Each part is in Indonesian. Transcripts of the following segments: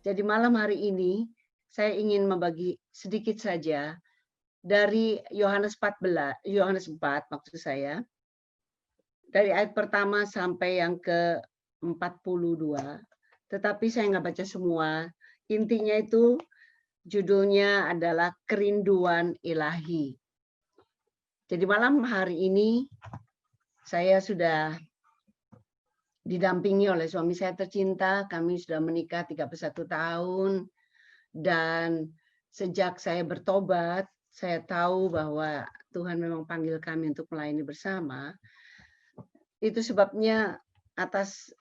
Jadi malam hari ini saya ingin membagi sedikit saja dari Yohanes 14, Yohanes 4 maksud saya, dari ayat pertama sampai yang ke-42. Tetapi saya nggak baca semua. Intinya itu judulnya adalah kerinduan ilahi. Jadi malam hari ini saya sudah didampingi oleh suami saya tercinta. Kami sudah menikah 31 tahun. Dan sejak saya bertobat, saya tahu bahwa Tuhan memang panggil kami untuk melayani bersama. Itu sebabnya atas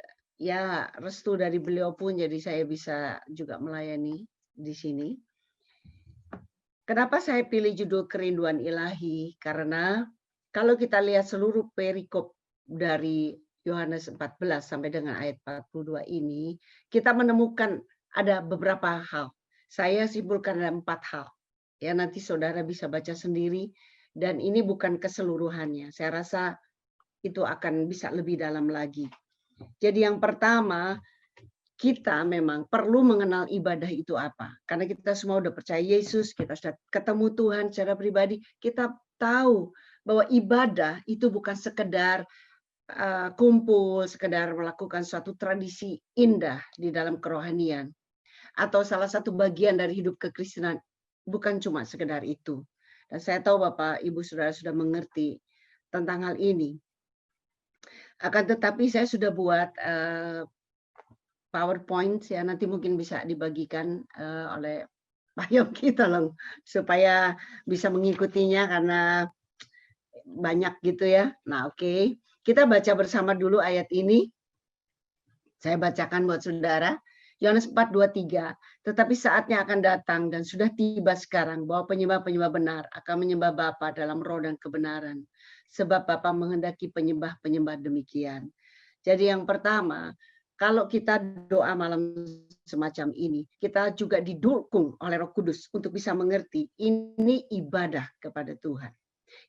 ya restu dari beliau pun jadi saya bisa juga melayani di sini. Kenapa saya pilih judul kerinduan ilahi? Karena kalau kita lihat seluruh perikop dari Yohanes 14 sampai dengan ayat 42 ini, kita menemukan ada beberapa hal. Saya simpulkan ada 4 hal. Ya, nanti saudara bisa baca sendiri dan ini bukan keseluruhannya. Saya rasa itu akan bisa lebih dalam lagi. Jadi yang pertama, kita memang perlu mengenal ibadah itu apa. Karena kita semua udah percaya Yesus, kita sudah ketemu Tuhan secara pribadi, kita tahu bahwa ibadah itu bukan sekedar kumpul, sekedar melakukan suatu tradisi indah di dalam kerohanian. Atau salah satu bagian dari hidup kekristenan, bukan cuma sekedar itu. Dan saya tahu Bapak, Ibu, Saudara sudah mengerti tentang hal ini. Akan tetapi saya sudah buat PowerPoint ya, nanti mungkin bisa dibagikan oleh Pak Yogi, tolong supaya bisa mengikutinya karena banyak gitu ya. Nah, oke. Kita baca bersama dulu ayat ini. Saya bacakan buat saudara. Yohanes 4:23. Tetapi saatnya akan datang dan sudah tiba sekarang bahwa penyembah-penyembah benar akan menyembah Bapa dalam roh dan kebenaran. Sebab Bapa menghendaki penyembah-penyembah demikian. Jadi yang pertama, kalau kita doa malam semacam ini, kita juga didukung oleh Roh Kudus untuk bisa mengerti ini ibadah kepada Tuhan.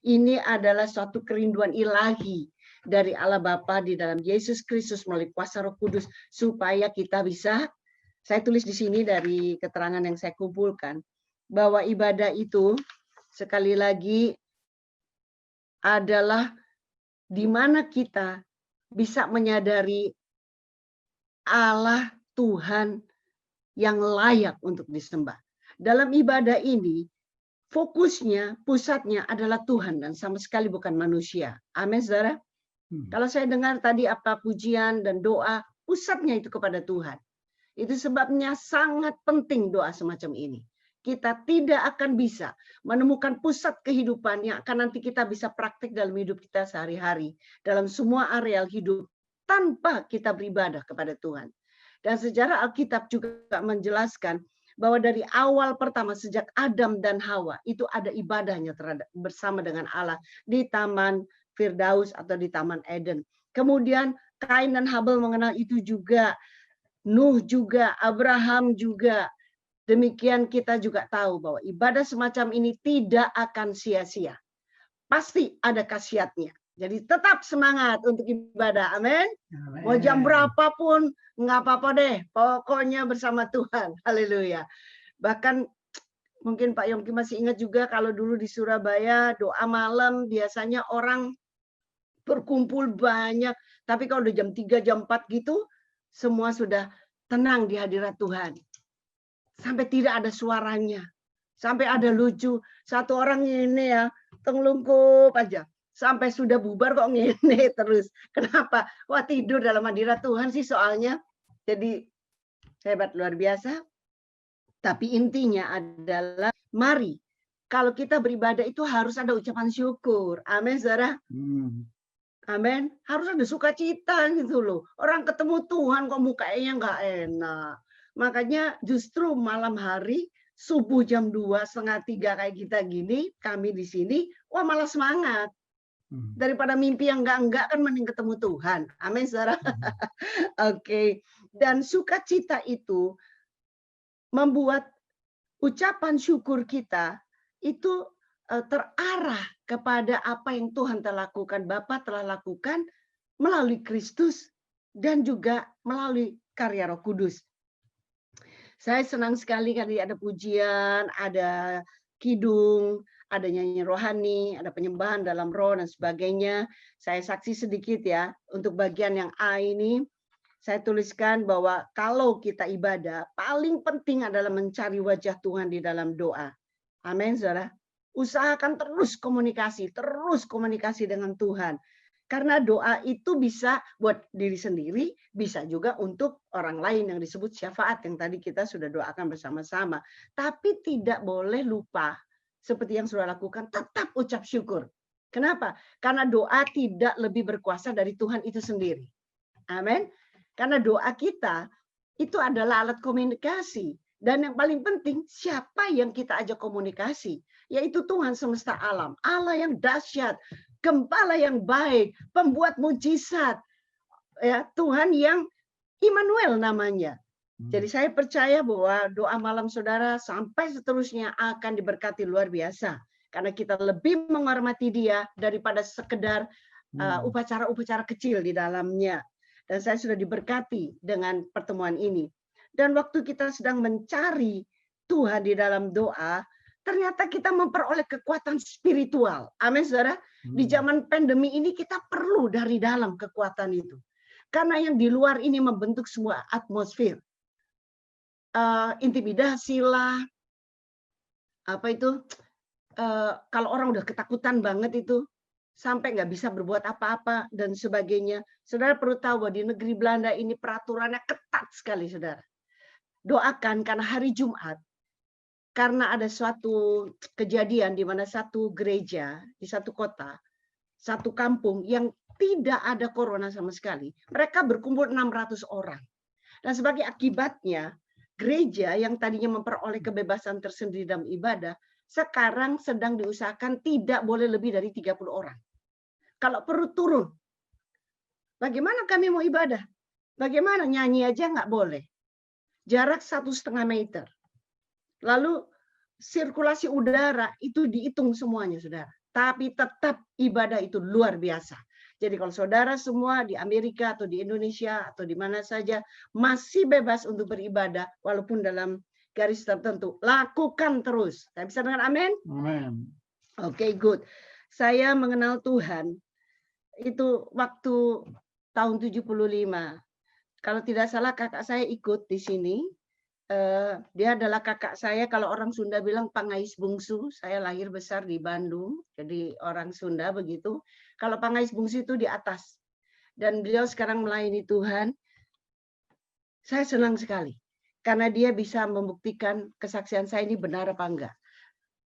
Ini adalah suatu kerinduan ilahi dari Allah Bapa di dalam Yesus Kristus melalui kuasa Roh Kudus supaya kita bisa, saya tulis di sini dari keterangan yang saya kumpulkan, bahwa ibadah itu sekali lagi adalah di mana kita bisa menyadari Allah Tuhan yang layak untuk disembah. Dalam ibadah ini, fokusnya, pusatnya adalah Tuhan dan sama sekali bukan manusia. Amin, saudara. Kalau saya dengar tadi apa pujian dan doa, pusatnya itu kepada Tuhan. Itu sebabnya sangat penting doa semacam ini. Kita tidak akan bisa menemukan pusat kehidupan yang akan nanti kita bisa praktik dalam hidup kita sehari-hari. Dalam semua areal hidup tanpa kita beribadah kepada Tuhan. Dan sejarah Alkitab juga menjelaskan bahwa dari awal pertama sejak Adam dan Hawa itu ada ibadahnya terhadap bersama dengan Allah di Taman Firdaus atau di Taman Eden. Kemudian Kain dan Habel mengenal itu juga, Nuh juga, Abraham juga. Demikian kita juga tahu bahwa ibadah semacam ini tidak akan sia-sia. Pasti ada khasiatnya. Jadi tetap semangat untuk ibadah. Amin. Mau jam berapapun, nggak apa-apa deh. Pokoknya bersama Tuhan. Haleluya. Bahkan mungkin Pak Yongki masih ingat juga kalau dulu di Surabaya doa malam biasanya orang berkumpul banyak. Tapi kalau udah jam 3, jam 4 gitu, semua sudah tenang di hadirat Tuhan. Sampai tidak ada suaranya. Sampai ada lucu. Satu orang ini ya, tenglungkup aja. Sampai sudah bubar kok ngene terus. Kenapa? Wah, tidur dalam hadirat Tuhan sih soalnya. Jadi hebat luar biasa. Tapi intinya adalah mari kalau kita beribadah itu harus ada ucapan syukur. Amin, saudara. Amin. Harus ada sukacita gitu loh. Orang ketemu Tuhan kok mukanya nggak enak. Makanya justru malam hari subuh jam 2, setengah 3 kayak kita gini, kami di sini, wah malah semangat. Daripada mimpi yang enggak kan mending ketemu Tuhan. Amin, saudara. Oke. Dan sukacita itu membuat ucapan syukur kita itu terarah kepada apa yang Tuhan telah lakukan, Bapa telah lakukan melalui Kristus dan juga melalui karya Roh Kudus. Saya senang sekali kali ada pujian, ada kidung, ada nyanyi rohani, ada penyembahan dalam roh dan sebagainya. Saya saksi sedikit ya, untuk bagian yang A ini, saya tuliskan bahwa kalau kita ibadah, paling penting adalah mencari wajah Tuhan di dalam doa. Amin, saudara. Usahakan terus komunikasi dengan Tuhan. Karena doa itu bisa buat diri sendiri, bisa juga untuk orang lain yang disebut syafaat yang tadi kita sudah doakan bersama-sama. Tapi tidak boleh lupa, seperti yang sudah lakukan, tetap ucap syukur. Kenapa? Karena doa tidak lebih berkuasa dari Tuhan itu sendiri. Amin. Karena doa kita itu adalah alat komunikasi. Dan yang paling penting, siapa yang kita ajak komunikasi? Yaitu Tuhan semesta alam. Allah yang dahsyat, Gembala yang baik, pembuat mujizat. Ya, Tuhan yang Immanuel namanya. Jadi saya percaya bahwa doa malam saudara sampai seterusnya akan diberkati luar biasa. Karena kita lebih menghormati Dia daripada sekedar upacara-upacara kecil di dalamnya. Dan saya sudah diberkati dengan pertemuan ini. Dan waktu kita sedang mencari Tuhan di dalam doa, ternyata kita memperoleh kekuatan spiritual. Amin, saudara. Di zaman pandemi ini kita perlu dari dalam kekuatan itu. Karena yang di luar ini membentuk semua atmosfer. Intimidasi lah, apa itu, kalau orang udah ketakutan banget itu, sampai nggak bisa berbuat apa-apa dan sebagainya. Saudara perlu tahu bahwa di negeri Belanda ini peraturannya ketat sekali, saudara. Doakan karena hari Jumat, karena ada suatu kejadian di mana satu gereja di satu kota, satu kampung yang tidak ada corona sama sekali. Mereka berkumpul 600 orang. Dan sebagai akibatnya, gereja yang tadinya memperoleh kebebasan tersendiri dalam ibadah, sekarang sedang diusahakan tidak boleh lebih dari 30 orang. Kalau perlu turun. Bagaimana kami mau ibadah? Bagaimana nyanyi aja nggak boleh. Jarak 1,5 meter. Lalu sirkulasi udara itu dihitung semuanya, saudara. Tapi tetap ibadah itu luar biasa. Jadi kalau saudara semua di Amerika atau di Indonesia atau di mana saja masih bebas untuk beribadah walaupun dalam garis tertentu, lakukan terus. Saya bisa dengar amin? Amen. Oke, good. Saya mengenal Tuhan itu waktu tahun 75. Kalau tidak salah kakak saya ikut di sini. Dia adalah kakak saya, kalau orang Sunda bilang Pangais Bungsu. Saya lahir besar di Bandung, jadi orang Sunda begitu. Kalau Pangais Bungsu itu di atas. Dan beliau sekarang melayani Tuhan. Saya senang sekali. Karena dia bisa membuktikan kesaksian saya ini benar apa enggak.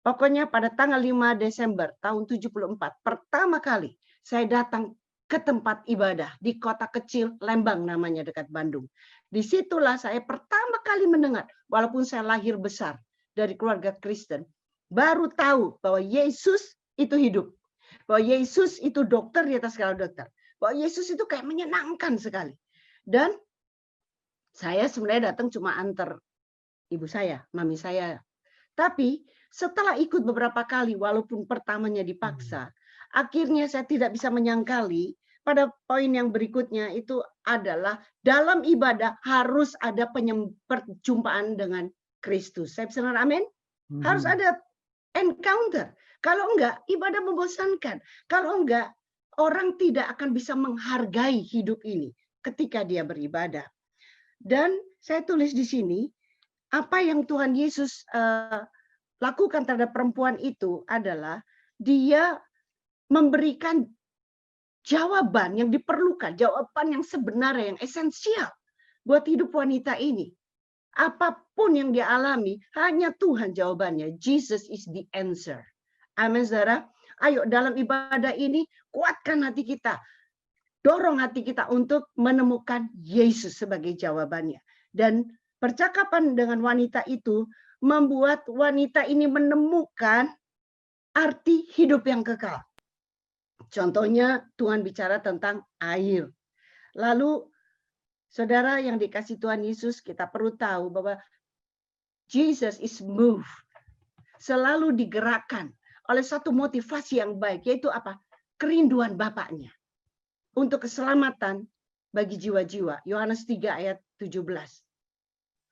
Pokoknya pada tanggal 5 Desember tahun 74, pertama kali saya datang ke tempat ibadah di kota kecil Lembang namanya dekat Bandung. Disitulah saya pertama kali mendengar, walaupun saya lahir besar dari keluarga Kristen, baru tahu bahwa Yesus itu hidup. Bahwa Yesus itu dokter di atas segala dokter. Bahwa Yesus itu kayak menyenangkan sekali. Dan saya sebenarnya datang cuma antar ibu saya, mami saya. Tapi setelah ikut beberapa kali, walaupun pertamanya dipaksa, akhirnya saya tidak bisa menyangkali pada poin yang berikutnya itu adalah dalam ibadah harus ada perjumpaan dengan Kristus. Saya bisa dengar amin? Harus ada encounter. Kalau enggak, ibadah membosankan. Kalau enggak, orang tidak akan bisa menghargai hidup ini ketika dia beribadah. Dan saya tulis di sini, apa yang Tuhan Yesus lakukan terhadap perempuan itu adalah dia memberikan jawaban yang diperlukan, jawaban yang sebenarnya, yang esensial buat hidup wanita ini. Apapun yang dia alami, hanya Tuhan jawabannya. Jesus is the answer. Amin, saudara. Ayo dalam ibadah ini, kuatkan hati kita. Dorong hati kita untuk menemukan Yesus sebagai jawabannya. Dan percakapan dengan wanita itu membuat wanita ini menemukan arti hidup yang kekal. Contohnya Tuhan bicara tentang air. Lalu saudara yang dikasih Tuhan Yesus, kita perlu tahu bahwa Jesus is moved. Selalu digerakkan oleh satu motivasi yang baik, yaitu apa? Kerinduan Bapaknya untuk keselamatan bagi jiwa-jiwa. Yohanes 3 ayat 17.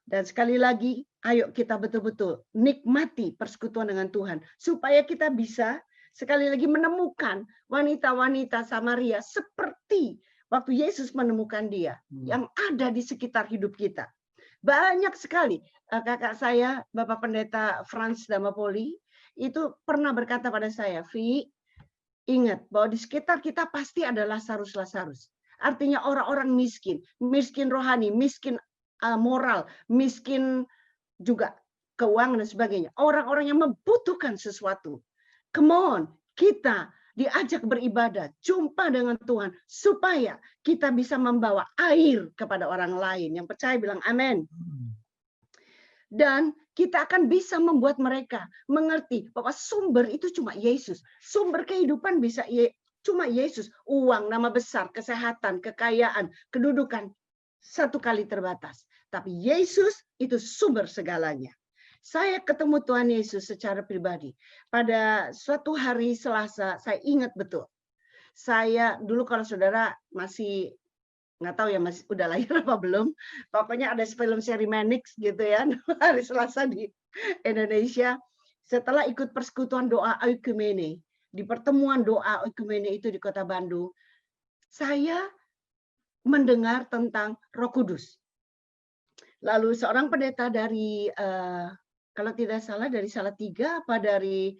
Dan sekali lagi, ayo kita betul-betul nikmati persekutuan dengan Tuhan. Supaya kita bisa sekali lagi menemukan wanita-wanita Samaria seperti waktu Yesus menemukan dia. Yang ada di sekitar hidup kita. Banyak sekali. Kakak saya, Bapak Pendeta Frans Damapoli, itu pernah berkata pada saya, Vi, ingat bahwa di sekitar kita pasti ada Lazarus-Lazarus. Artinya orang-orang miskin, miskin rohani, miskin moral, miskin juga keuangan dan sebagainya. Orang-orang yang membutuhkan sesuatu. Come on, kita diajak beribadah, jumpa dengan Tuhan, supaya kita bisa membawa air kepada orang lain. Yang percaya bilang amin. Dan kita akan bisa membuat mereka mengerti bahwa sumber itu cuma Yesus. Sumber kehidupan bisa cuma Yesus. Uang, nama besar, kesehatan, kekayaan, kedudukan, satu kali terbatas. Tapi Yesus itu sumber segalanya. Saya ketemu Tuhan Yesus secara pribadi. Pada suatu hari Selasa, saya ingat betul. Saya dulu kalau saudara masih nggak tahu ya masih udah lahir apa belum. Pokoknya ada film seri Manix gitu ya, hari Selasa di Indonesia. Setelah ikut persekutuan doa Oikumene, di pertemuan doa Oikumene itu di Kota Bandung, saya mendengar tentang Roh Kudus. Lalu seorang pendeta dari kalau tidak salah dari Salatiga apa dari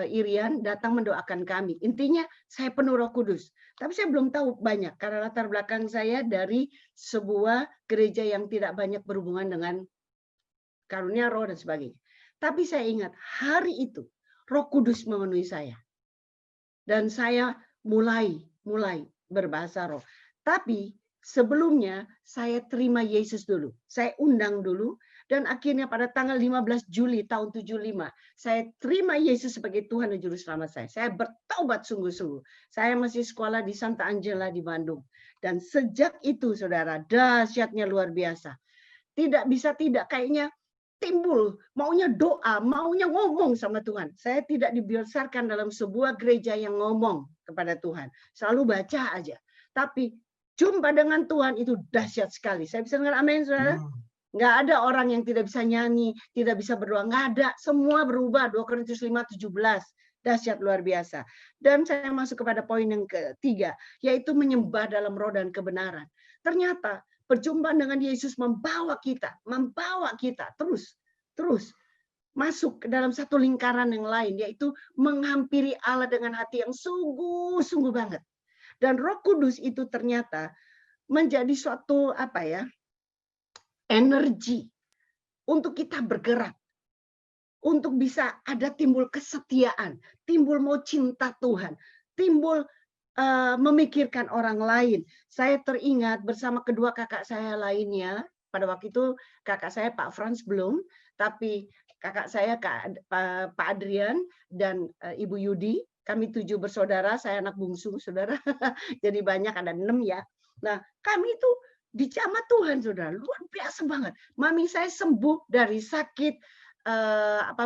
Irian datang mendoakan kami. Intinya saya penuh Roh Kudus. Tapi saya belum tahu banyak karena latar belakang saya dari sebuah gereja yang tidak banyak berhubungan dengan karunia roh dan sebagainya. Tapi saya ingat hari itu Roh Kudus memenuhi saya. Dan saya mulai berbahasa roh. Tapi sebelumnya saya terima Yesus dulu. Saya undang dulu. Dan akhirnya pada tanggal 15 Juli tahun 75, saya terima Yesus sebagai Tuhan dan Juru Selamat saya. Saya bertaubat sungguh-sungguh. Saya masih sekolah di Santa Angela di Bandung. Dan sejak itu, saudara, dahsyatnya luar biasa. Tidak bisa tidak, kayaknya timbul, maunya doa, maunya ngomong sama Tuhan. Saya tidak dibesarkan dalam sebuah gereja yang ngomong kepada Tuhan. Selalu baca aja. Tapi jumpa dengan Tuhan itu dahsyat sekali. Saya bisa dengar amin, saudara? Nggak ada orang yang tidak bisa nyanyi, tidak bisa berdoa. Nggak ada. Semua berubah. 2 Korintus 5:17. Dahsyat luar biasa. Dan saya masuk kepada poin yang ketiga, yaitu menyembah dalam roh dan kebenaran. Ternyata perjumpaan dengan Yesus membawa kita terus masuk ke dalam satu lingkaran yang lain, yaitu menghampiri Allah dengan hati yang sungguh-sungguh banget. Dan Roh Kudus itu ternyata menjadi suatu energi untuk kita bergerak, untuk bisa ada timbul kesetiaan, timbul mau cinta Tuhan, timbul memikirkan orang lain. Saya teringat bersama kedua kakak saya lainnya, pada waktu itu kakak saya Pak Frans belum, tapi kakak saya Pak Adrian dan Ibu Yudi, kami 7 bersaudara, saya anak bungsu, saudara. Jadi banyak, ada 6 ya. Nah, kami itu dijamah Tuhan, saudara, luar biasa banget. Mami saya sembuh dari sakit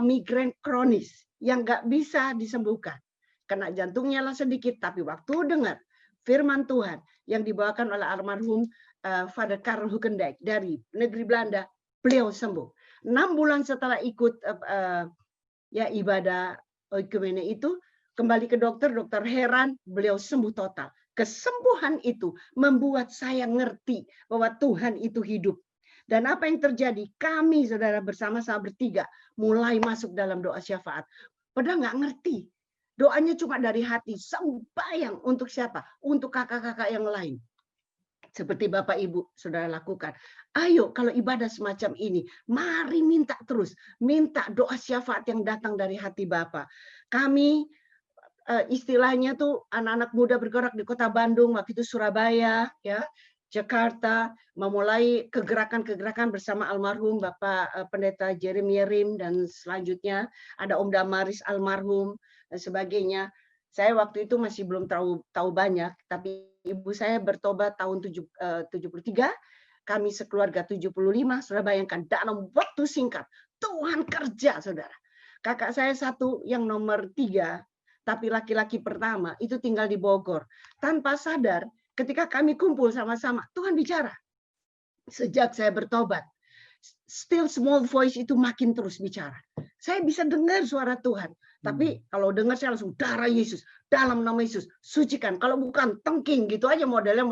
migrain kronis yang nggak bisa disembuhkan. Kena jantungnya lah sedikit, tapi waktu dengar firman Tuhan yang dibawakan oleh almarhum Father Karl Hukendijk dari negeri Belanda, beliau sembuh. 6 bulan setelah ikut ibadah Oikumene itu, kembali ke dokter heran, beliau sembuh total. Kesembuhan itu membuat saya ngerti bahwa Tuhan itu hidup. Dan apa yang terjadi? Kami, saudara, bersama-sama bertiga mulai masuk dalam doa syafaat. Padahal nggak ngerti. Doanya cuma dari hati, sembahyang untuk siapa? Untuk kakak-kakak yang lain. Seperti Bapak Ibu saudara lakukan. Ayo kalau ibadah semacam ini, mari minta terus. Minta doa syafaat yang datang dari hati Bapak. Kami istilahnya tuh anak-anak muda bergerak di Kota Bandung, waktu itu Surabaya, ya, Jakarta, memulai kegerakan-kegerakan bersama almarhum Bapak Pendeta Jeremy Rim, dan selanjutnya ada Om Damaris almarhum dan sebagainya. Saya waktu itu masih belum tahu banyak, tapi ibu saya bertobat tahun 73, kami sekeluarga 75. Saudara bayangkan dalam waktu singkat Tuhan kerja, saudara. Kakak saya satu yang nomor 3, tapi laki-laki pertama itu tinggal di Bogor. Tanpa sadar, ketika kami kumpul sama-sama, Tuhan bicara. Sejak saya bertobat, still small voice itu makin terus bicara. Saya bisa dengar suara Tuhan. Tapi kalau dengar saya langsung darah Yesus. Dalam nama Yesus. Sucikan. Kalau bukan tengking gitu aja modelnya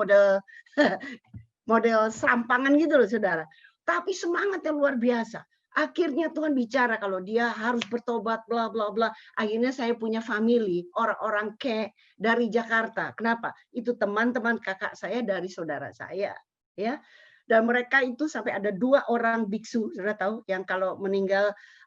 model serampangan gitu loh saudara. Tapi semangat yang luar biasa. Akhirnya Tuhan bicara kalau dia harus bertobat, bla bla bla. Akhirnya saya punya family, orang-orang dari Jakarta. Kenapa? Itu teman-teman kakak saya dari saudara saya, ya. Dan mereka itu sampai ada 2 orang biksu, saudara tahu, yang kalau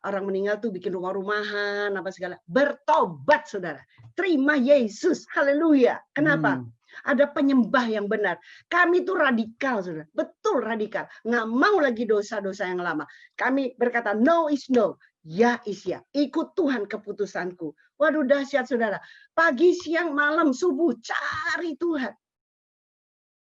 orang meninggal tuh bikin rumah-rumahan, apa segala. Bertobat, saudara. Terima Yesus, haleluya. Kenapa? Ada penyembah yang benar. Kami itu radikal, saudara. Betul radikal. Nggak mau lagi dosa-dosa yang lama. Kami berkata, no is no. Ya is ya. Ikut Tuhan keputusanku. Waduh dahsyat, saudara. Pagi, siang, malam, subuh. Cari Tuhan.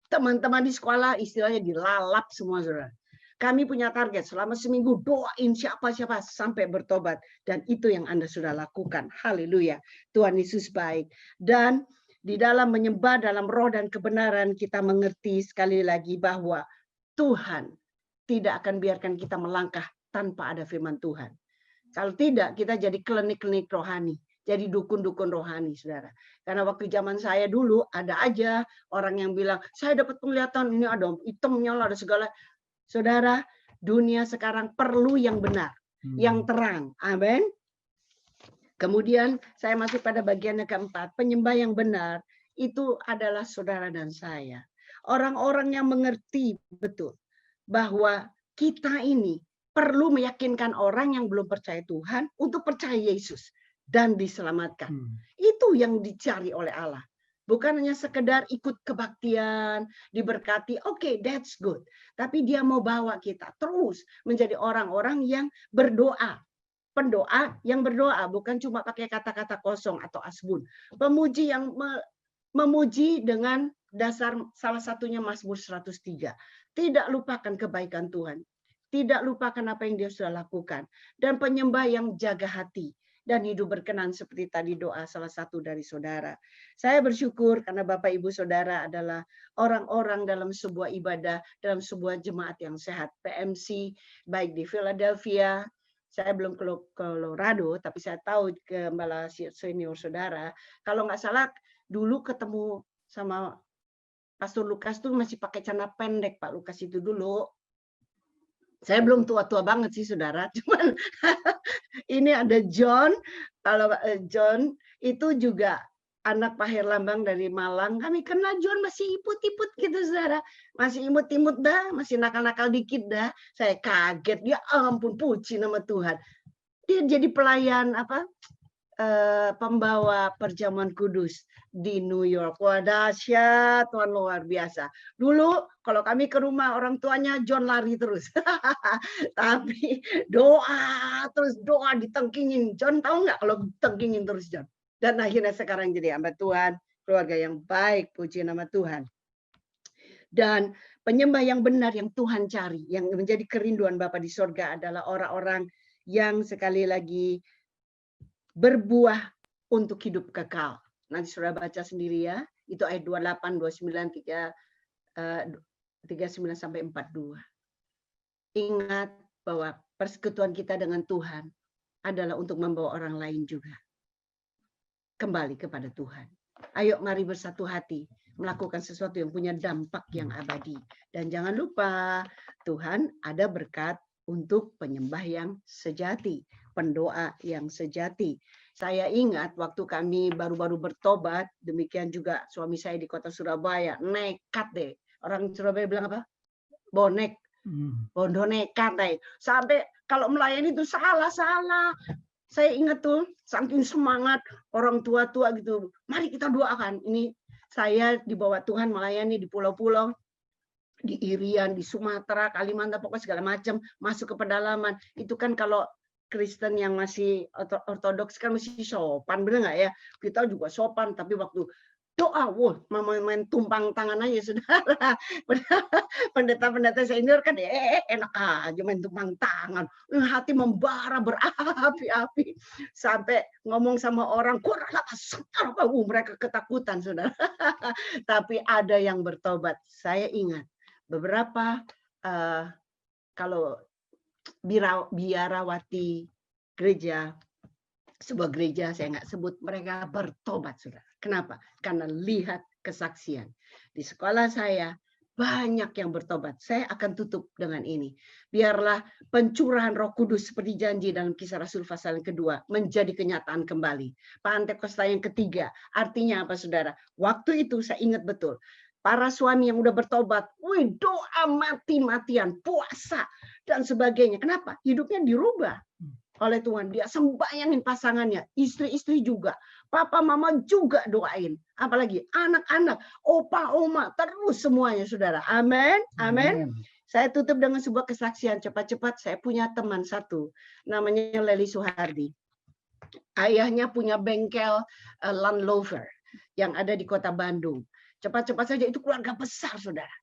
Teman-teman di sekolah istilahnya dilalap semua, saudara. Kami punya target. Selama seminggu doain siapa-siapa sampai bertobat. Dan itu yang Anda sudah lakukan. Haleluya. Tuhan Yesus baik. Dan di dalam menyembah dalam roh dan kebenaran kita mengerti sekali lagi bahwa Tuhan tidak akan biarkan kita melangkah tanpa ada firman Tuhan. Kalau tidak kita jadi klinik-klinik rohani, jadi dukun-dukun rohani, saudara. Karena waktu zaman saya dulu ada aja orang yang bilang, saya dapat penglihatan ini ada hitamnya lah, ada segala. Saudara, dunia sekarang perlu yang benar, yang terang. Amin. Kemudian saya masuk pada bagian yang keempat, penyembah yang benar itu adalah saudara dan saya. Orang-orang yang mengerti betul bahwa kita ini perlu meyakinkan orang yang belum percaya Tuhan untuk percaya Yesus dan diselamatkan. Itu yang dicari oleh Allah. Bukan hanya sekedar ikut kebaktian, diberkati, oke, that's good. Tapi dia mau bawa kita terus menjadi orang-orang yang berdoa. Pendoa yang berdoa, bukan cuma pakai kata-kata kosong atau asbun. Pemuji yang memuji dengan dasar salah satunya Mazmur 103. Tidak lupakan kebaikan Tuhan. Tidak lupakan apa yang dia sudah lakukan. Dan penyembah yang jaga hati dan hidup berkenan seperti tadi doa salah satu dari saudara. Saya bersyukur karena Bapak Ibu Saudara adalah orang-orang dalam sebuah ibadah, dalam sebuah jemaat yang sehat. PMC, baik di Philadelphia, saya belum ke Colorado, tapi saya tahu gembala senior saudara. Kalau nggak salah, dulu ketemu sama Pastor Lukas tuh masih pakai celana pendek, Pak Lukas itu dulu. Saya belum tua-tua banget sih, saudara. Cuman ini ada John. Kalau John itu juga anak Pak Herlambang dari Malang. Kami kenal John masih iput-iput gitu, saudara. Masih imut-imut dah, masih nakal-nakal dikit dah. Saya kaget, ya ampun, puji nama Tuhan. Dia jadi pelayan pembawa perjamuan kudus di New York. Wah, dahsyat, Tuhan luar biasa. Dulu kalau kami ke rumah orang tuanya, John lari terus. Tapi doa terus, doa ditengkingin. John tahu nggak kalau tengkingin terus, John? Dan akhirnya sekarang jadi hamba Tuhan, keluarga yang baik, puji nama Tuhan. Dan penyembah yang benar yang Tuhan cari, yang menjadi kerinduan Bapa di sorga adalah orang-orang yang sekali lagi berbuah untuk hidup kekal. Nanti sudah baca sendiri ya, itu ayat 28, 29, 39 sampai 42. Ingat bahwa persekutuan kita dengan Tuhan adalah untuk membawa orang lain juga kembali kepada Tuhan. Ayo mari bersatu hati melakukan sesuatu yang punya dampak yang abadi. Dan jangan lupa Tuhan ada berkat untuk penyembah yang sejati, pendoa yang sejati. Saya ingat waktu kami baru-baru bertobat, demikian juga suami saya di kota Surabaya, nekat deh. Orang Surabaya bilang apa? Bonek. Bondo nekat deh. Sampai kalau melayani itu salah-salah. Saya ingat tuh, saking semangat orang tua-tua gitu. Mari kita doakan. Ini saya dibawa Tuhan melayani di pulau-pulau, di Irian, di Sumatera, Kalimantan, pokoknya segala macam, masuk ke pedalaman. Itu kan kalau Kristen yang masih ortodoks kan masih sopan, benar nggak ya? Kita juga sopan, tapi waktu doa, wah, main tumpang tangan aja, saudara. Pendeta-pendeta senior kan enak aja main tumpang tangan. Hati membara berapi-api. Sampai ngomong sama orang, mereka ketakutan, saudara. Tapi ada yang bertobat. Saya ingat beberapa kalau biarawati gereja, sebuah gereja, saya nggak sebut, mereka bertobat, saudara. Kenapa? Karena lihat kesaksian. Di sekolah saya, banyak yang bertobat. Saya akan tutup dengan ini. Biarlah pencurahan Roh Kudus seperti janji dalam Kisah Rasul pasal yang kedua menjadi kenyataan kembali. Pantekosta yang ketiga, artinya apa, saudara? Waktu itu saya ingat betul. Para suami yang udah bertobat, wih, doa mati-matian, puasa, dan sebagainya. Kenapa? Hidupnya dirubah oleh Tuhan. Dia sembayangin pasangannya, istri-istri juga, papa mama juga doain, apalagi anak-anak, opa oma, terus semuanya, saudara. Amin, amin. Saya tutup dengan sebuah kesaksian cepat-cepat. Saya punya teman satu, namanya Leli Suhardi. Ayahnya punya bengkel Land Rover yang ada di kota Bandung. Cepat-cepat saja, itu keluarga besar, saudara.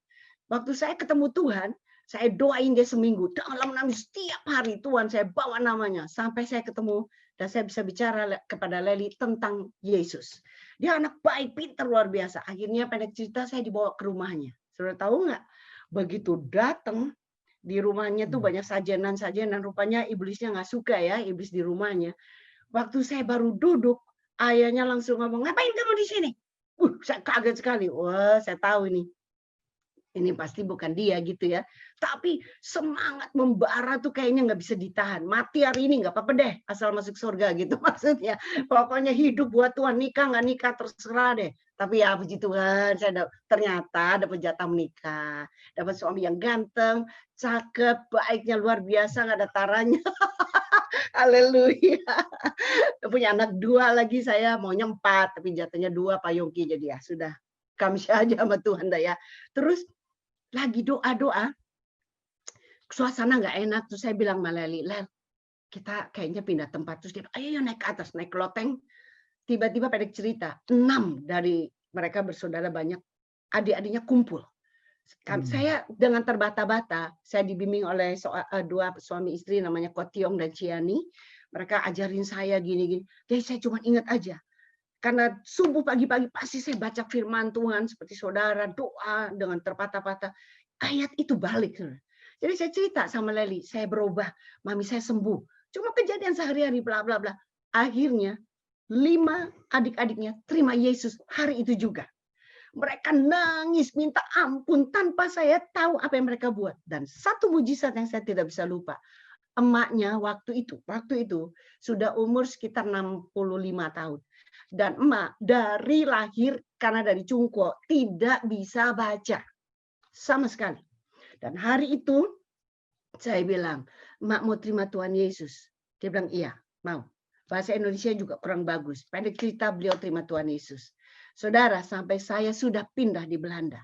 Waktu saya ketemu Tuhan, saya doain dia seminggu. Dalam nangis setiap hari, Tuhan, saya bawa namanya. Sampai saya ketemu dan saya bisa bicara kepada Leli tentang Yesus. Dia anak baik, pintar, luar biasa. Akhirnya pendek cerita, saya dibawa ke rumahnya. Saudara tahu nggak? Begitu datang, di rumahnya tuh banyak sajenan-sajenan. Rupanya iblisnya nggak suka ya, iblis di rumahnya. Waktu saya baru duduk, ayahnya langsung ngomong, ngapain kamu di sini? Saya kaget sekali. Wah, saya tahu ini pasti bukan dia gitu ya. Tapi semangat membara tuh kayaknya nggak bisa ditahan. Mati hari ini nggak apa-apa deh, asal masuk surga gitu maksudnya. Pokoknya hidup buat Tuhan, nikah nggak nikah terserah deh. Tapi ya puji Tuhan, saya ternyata dapat jatah menikah. Dapat suami yang ganteng, cakep, baiknya luar biasa, nggak ada taranya. Haleluya. Punya anak 2 lagi, saya maunya 4, tapi jatahnya 2 Pak Yongki, jadi ya sudah. Kamsya aja sama Tuhan dah ya. Terus lagi doa-doa, suasana nggak enak, terus saya bilang sama Leli, Lel, kita kayaknya pindah tempat. Terus dia, ayo naik ke atas, naik loteng. Tiba-tiba pendek cerita, 6 dari mereka bersaudara banyak, adik-adiknya kumpul. Saya dengan terbata-bata, saya dibimbing oleh 2 suami istri namanya Kotiong dan Ciani. Mereka ajarin saya gini-gini. Jadi saya cuma ingat aja. Karena subuh pagi-pagi pasti saya baca firman Tuhan seperti saudara, doa dengan terpatah-patah. Ayat itu balik. Jadi saya cerita sama Leli, saya berubah, mami saya sembuh. Cuma kejadian sehari-hari, bla bla bla. Akhirnya 5 adik-adiknya terima Yesus hari itu juga. Mereka nangis, minta ampun tanpa saya tahu apa yang mereka buat. Dan satu mujizat yang saya tidak bisa lupa. Emaknya waktu itu sudah umur sekitar 65 tahun. Dan emak dari lahir karena dari cungko tidak bisa baca sama sekali. Dan hari itu saya bilang, emak mau terima Tuhan Yesus? Dia bilang iya, mau. Bahasa Indonesia juga kurang bagus. Pendek cerita, beliau terima Tuhan Yesus. Saudara, sampai saya sudah pindah di Belanda.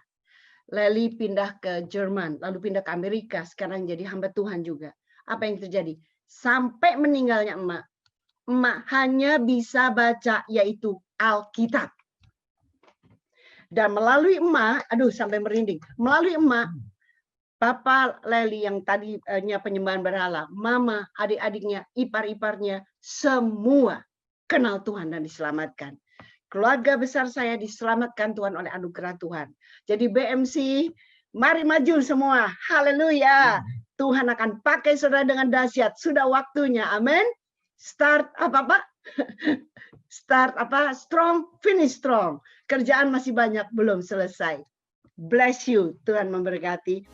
Leli pindah ke Jerman, lalu pindah ke Amerika, sekarang jadi hamba Tuhan juga. Apa yang terjadi? Sampai meninggalnya emak hanya bisa baca yaitu Alkitab. Dan melalui emak, aduh sampai merinding, melalui emak, Papa Leli yang tadinya penyembahan berhala, mama, adik-adiknya, ipar-iparnya, semua kenal Tuhan dan diselamatkan. Keluarga besar saya diselamatkan Tuhan oleh anugerah Tuhan. Jadi BMC, mari maju semua. Haleluya. Tuhan akan pakai saudara dengan dahsyat. Sudah waktunya. Amin. Start apa? Start apa? Strong, finish strong. Kerjaan masih banyak, belum selesai. Bless you. Tuhan memberkati.